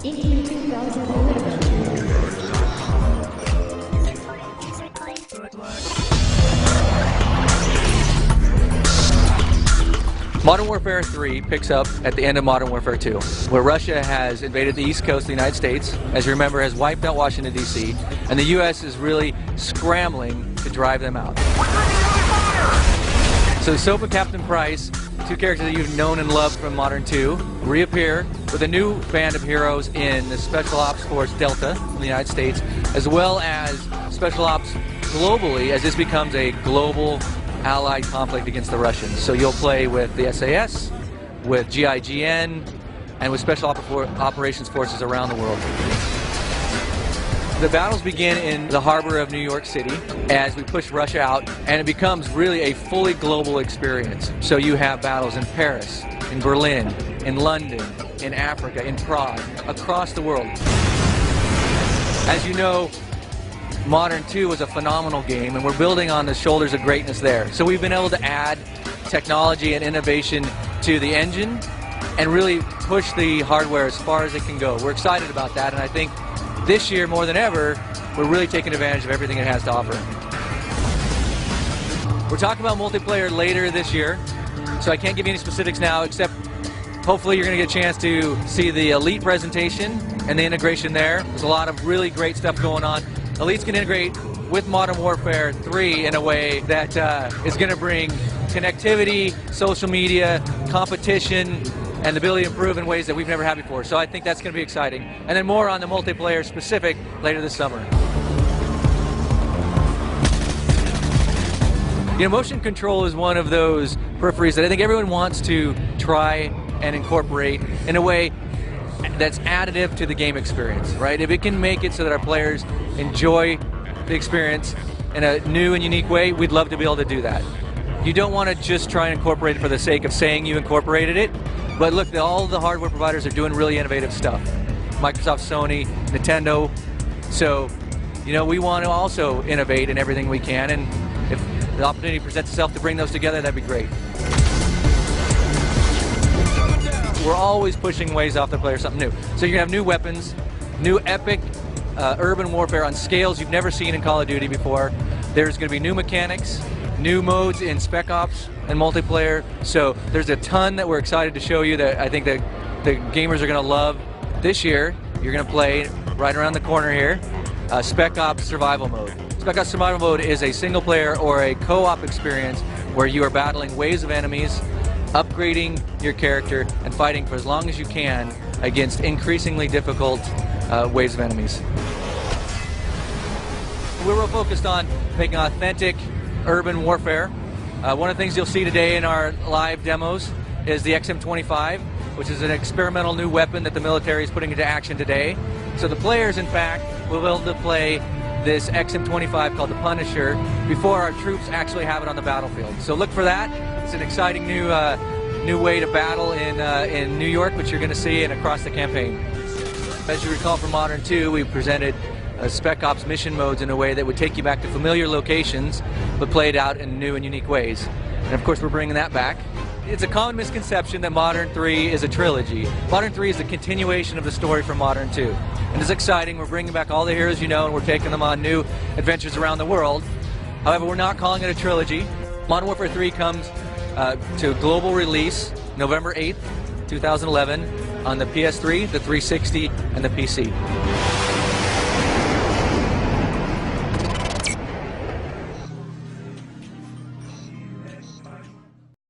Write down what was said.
in 2011. Modern Warfare 3 picks up at the end of Modern Warfare 2, where Russia has invaded the east coast of the United States, as you remember, has wiped out Washington, D.C., and the U.S. is really scrambling to drive them out. So Soap and Captain Price, two characters that you've known and loved from Modern 2, reappear with a new band of heroes in the Special Ops Force Delta in the United States, as well as Special Ops globally, as this becomes a global allied conflict against the Russians. So you'll play with the SAS, with GIGN, and with Special Operations Forces around the world. The battles begin in the harbor of New York City as we push Russia out, and it becomes really a fully global experience. So you have battles in Paris, in Berlin, in London, in Africa, in Prague, across the world. As you know, Modern 2 was a phenomenal game, and we're building on the shoulders of greatness there. So we've been able to add technology and innovation to the engine and really push the hardware as far as it can go. We're excited about that, and I think this year, more than ever, we're really taking advantage of everything it has to offer. We're talking about multiplayer later this year, so I can't give you any specifics now, except hopefully you're going to get a chance to see the Elite presentation and the integration there. There's a lot of really great stuff going on. Elite's going to integrate with Modern Warfare 3 in a way that is going to bring connectivity, social media, competition, and the ability to improve in ways that we've never had before. So I think that's going to be exciting. And then more on the multiplayer specific later this summer. You know, motion control is one of those peripheries that I think everyone wants to try and incorporate in a way that's additive to the game experience, right? If it can make it so that our players enjoy the experience in a new and unique way, we'd love to be able to do that. You don't want to just try and incorporate it for the sake of saying you incorporated it, but look, all the hardware providers are doing really innovative stuff. Microsoft, Sony, Nintendo. So, you know, we want to also innovate in everything we can, and if the opportunity presents itself to bring those together, that'd be great. We're always pushing ways off the player something new. So you're going to have new weapons, new epic urban warfare on scales you've never seen in Call of Duty before. There's going to be new mechanics, new modes in Spec Ops and multiplayer. So there's a ton that we're excited to show you that I think that the gamers are going to love. This year, you're going to play right around the corner here, Spec Ops Survival Mode. Spec Ops Survival Mode is a single player or a co-op experience where you are battling waves of enemies, upgrading your character, and fighting for as long as you can against increasingly difficult waves of enemies. We're real focused on making authentic urban warfare. One of the things you'll see today in our live demos is the XM25, which is an experimental new weapon that the military is putting into action today. So the players, in fact, will be able to play this XM25 called the Punisher before our troops actually have it on the battlefield. So look for that. It's an exciting new way to battle in New York, which you're going to see and across the campaign. As you recall from Modern 2, we presented Spec Ops mission modes in a way that would take you back to familiar locations, but played out in new and unique ways. And of course, we're bringing that back. It's a common misconception that Modern 3 is a trilogy. Modern 3 is a continuation of the story from Modern 2. And it's exciting. We're bringing back all the heroes you know, and we're taking them on new adventures around the world. However, we're not calling it a trilogy. Modern Warfare 3 comes to global release November 8th, 2011 on the PS3, the 360, and the PC.